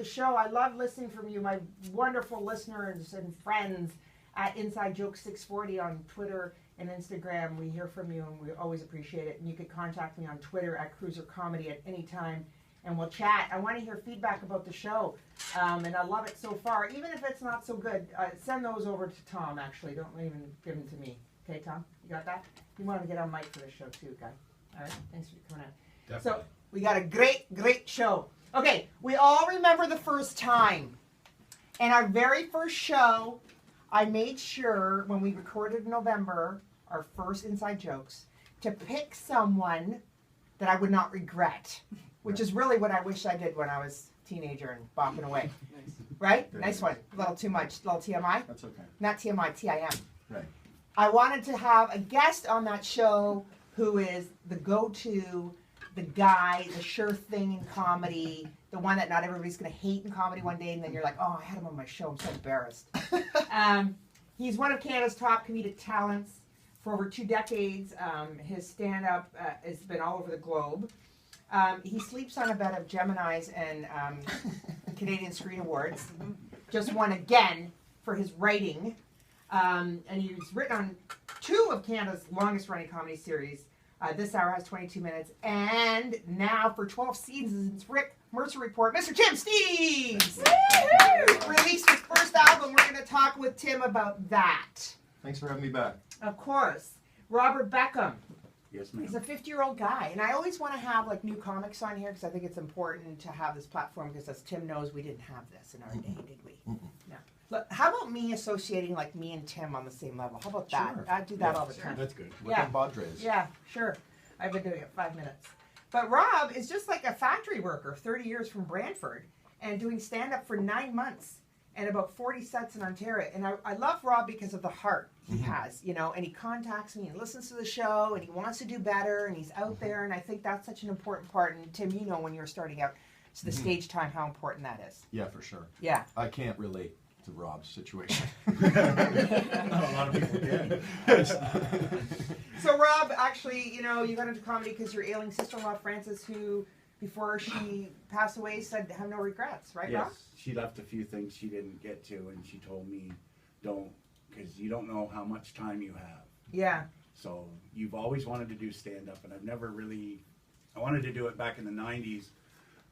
the show. I love listening from you, my wonderful listeners and friends at Inside Joke 640 on Twitter and Instagram. We hear from you, and we always appreciate it. And you can contact me on Twitter at Cruiser Comedy at any time, and we'll chat. I want to hear feedback about the show, and I love it so far. Even if it's not so good, send those over to Tom, actually. Don't even give them to me. Okay, Tom? You got that? You want to get on mic for this show, too, guy. All right? Thanks for coming out. Definitely. So, we got a great show. Okay, we all remember the first time. And our very first show, I made sure when we recorded in November, our first Inside Jokes, to pick someone that I would not regret, which is really what I wish I did when I was a teenager and bopping away. Nice. Right? Very Nice one. A little too much. A little TMI? That's okay. Not TMI, TIM. Right. I wanted to have a guest on that show who is the go-to, the guy, the sure thing in comedy, the one that not everybody's going to hate in comedy one day, and then you're like, oh, I had him on my show. I'm so embarrassed. He's one of Canada's top comedic talents for over 2 decades. His stand-up has been all over the globe. He sleeps on a bed of Geminis and Canadian Screen Awards. Just won again for his writing. And he's written on 2 of Canada's longest-running comedy series. This hour has 22 minutes. And now for 12 seasons, Rick Mercer Report, Mr. Tim Steeves! Released his first album. We're going to talk with Tim about that. Thanks for having me back. Of course. Robert Beckham. Yes, ma'am. He's a 50-year-old guy. And I always want to have like new comics on here because I think it's important to have this platform because as Tim knows, we didn't have this in our day, did we? No. Look, how about me associating like me and Tim on the same level? How about that? Sure. I do that all the time. That's good. Yeah. Work on Badres. Yeah, sure. I've been doing it 5 minutes. But Rob is just like a factory worker, 30 years from Brantford, and doing stand-up for 9 months and about 40 sets in Ontario. And I love Rob because of the heart he has, you know, and he contacts me and listens to the show, and he wants to do better, and he's out there, and I think that's such an important part. And Tim, you know when you're starting out, it's the stage time, how important that is. Yeah, for sure. Yeah. I can't relate to Rob's situation. Not a lot of people can. So Rob, actually, you know, you got into comedy because your ailing sister-in-law, Frances, who, before she passed away, said have no regrets, right, Rob? Yes, she left a few things she didn't get to, and she told me, don't, because you don't know how much time you have. Yeah. So you've always wanted to do stand-up, and I've never really, I wanted to do it back in the 90s,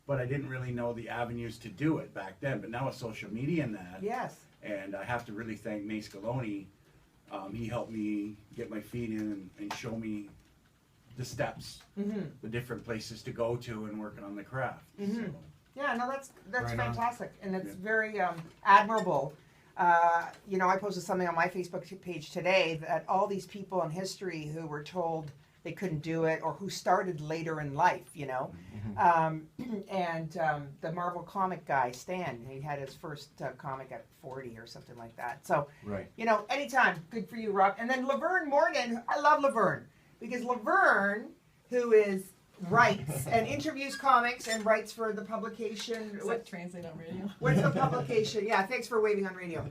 but I didn't really know the avenues to do it back then. But now with social media and that, Yes. and I have to really thank Mace Galone. He helped me get my feet in and show me the steps, the different places to go to and working on the craft. So, Yeah, no, that's Right on. fantastic, and it's Yeah. very admirable. You know, I posted something on my Facebook page today that all these people in history who were told they couldn't do it or who started later in life, you know, the Marvel comic guy, Stan, he had his first comic at 40 or something like that. So, Right. you know, anytime, good for you, Rob. And then Laverne Morgan, I love Laverne because Laverne, who writes and interviews comics and writes for the publication. Does that translate on radio? What's the publication? Yeah, thanks for waving on radio.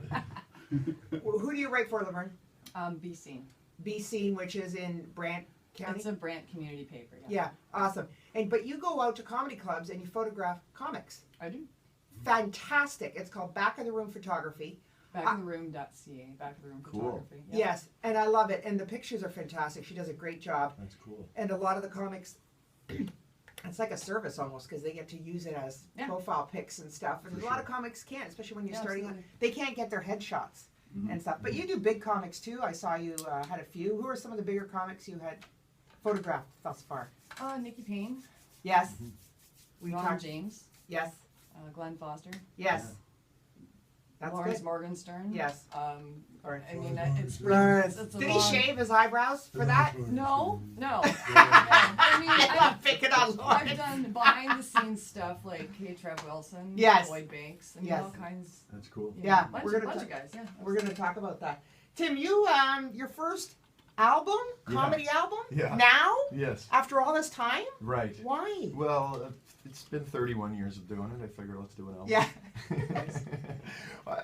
Who do you write for, Laverne? Be Seen. Be Seen, which is in Brant County. It's a Brant community paper. Yeah, awesome. But you go out to comedy clubs and you photograph comics. I do. Fantastic. It's called Back of the Room Photography. Backoftheroom.ca. Back of the room Cool. photography. Yeah. Yes, and I love it. And the pictures are fantastic. She does a great job. That's cool. And a lot of the comics, it's like a service almost because they get to use it as profile pics and stuff. And For a lot of sure. comics can't, especially when you're Yeah, starting out. absolutely. They can't get their headshots and stuff. But you do big comics too. I saw you had a few. Who are some of the bigger comics you had photographed thus far? Nikki Payne. Yes. We Ron talked. James. Yes. Glenn Foster. Yes. That's Lawrence good. Morgenstern. Yes. I mean, it's Lawrence. it's a Did long... he shave his eyebrows for that? No. I mean, I love picking on I've Lawrence. done behind the scenes stuff like K. Trev Wilson, Yes. Lloyd Banks, and Yes. all kinds. That's cool. You know, Yeah, bunch, we're gonna bunch talk- of guys. Yeah, We're going to talk about that. Tim, you your first album, comedy album, Yeah. now Yes. after all this time. Right. Why? Well, it's been 31 years of doing it. I figure let's do an album. Yeah.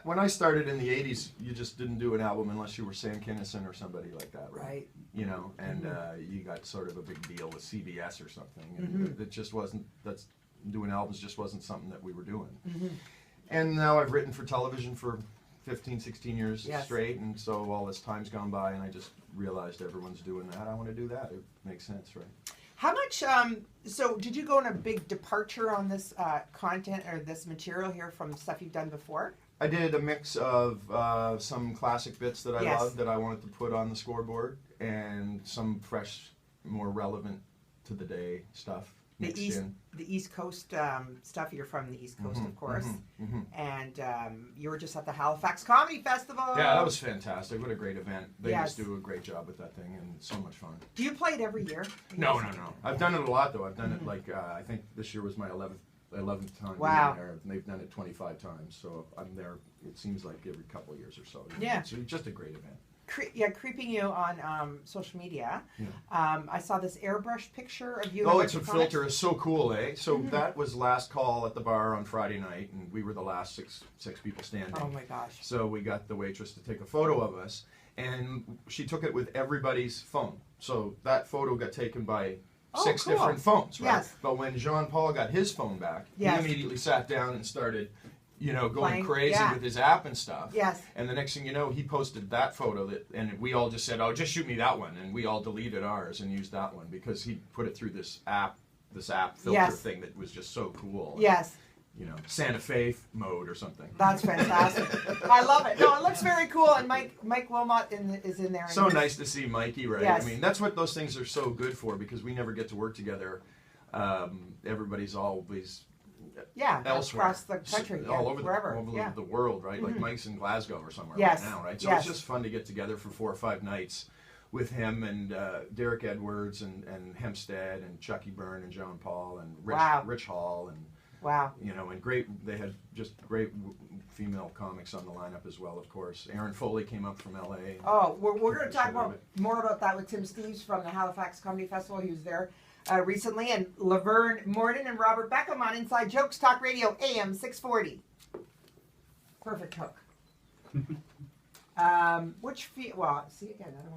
When I started in the 80s, you just didn't do an album unless you were Sam Kinison or somebody like that, right? Right. You know, and you got sort of a big deal with CBS or something. And it just wasn't, doing albums just wasn't something that we were doing. Mm-hmm. And now I've written for television for 15, 16 years Yes. straight, and so all this time's gone by, and I just realized everyone's doing that. I want to do that. It makes sense, right? How much, so did you go on a big departure on this content or this material here from stuff you've done before? I did a mix of some classic bits that I Yes. loved that I wanted to put on the scoreboard, and some fresh, more relevant to the day stuff mixed in. The East Coast stuff. You're from the East Coast, Mhm, of course. mhm, mhm. And you were just at the Halifax Comedy Festival. Yeah, that was fantastic. What a great event. They Yes. just do a great job with that thing, and it's so much fun. Do you play it every year? No. I've done it a lot, though. I've done it like, I think this year was my 11th time Wow. being there. And they've done it 25 times, so I'm there, it seems like every couple of years or so. Yeah. It's just a great event. Creeping you on social media. Yeah. I saw this airbrush picture of you. Oh, in it's a electronics. filter. It's so cool, eh? So Mm-hmm. that was last call at the bar on Friday night, and we were the last six people standing. Oh my gosh. So we got the waitress to take a photo of us, and she took it with everybody's phone. So that photo got taken by Oh, 6 cool. different phones, right? Yes. But when Jean Paul got his phone back, Yes. he immediately sat down and started, going Playing, crazy yeah. with his app and stuff. Yes. And the next thing you know, he posted that photo, and we all just said, "Oh, just shoot me that one," and we all deleted ours and used that one because he put it through this app filter Yes. thing that was just so cool. Yes. Santa Fe mode or something. That's fantastic. I love it. No, it looks very cool. And Mike Wilmot is in there. and So he's- nice to see Mikey, right? Yes. I mean, that's what those things are so good for, because we never get to work together. Everybody's always Yeah, elsewhere, across the country, yeah, all over wherever. all over yeah. the world, right? Like Mhm. Mike's in Glasgow or somewhere Yes. right now, right? So Yes. it's just fun to get together for 4 or 5 nights with him and Derek Edwards and Hempstead and Chucky Byrne and John Paul and Wow. Rich Hall and Wow. and great. They had just great female comics on the lineup as well, of course. Aaron Foley came up from LA. Oh, we're going to talk Should have about more about that with Tim Steves from the Halifax Comedy Festival. He was there recently, and Laverne Morden and Robert Beckham on Inside Jokes Talk Radio AM 640. Perfect hook. Well, see again. I don't want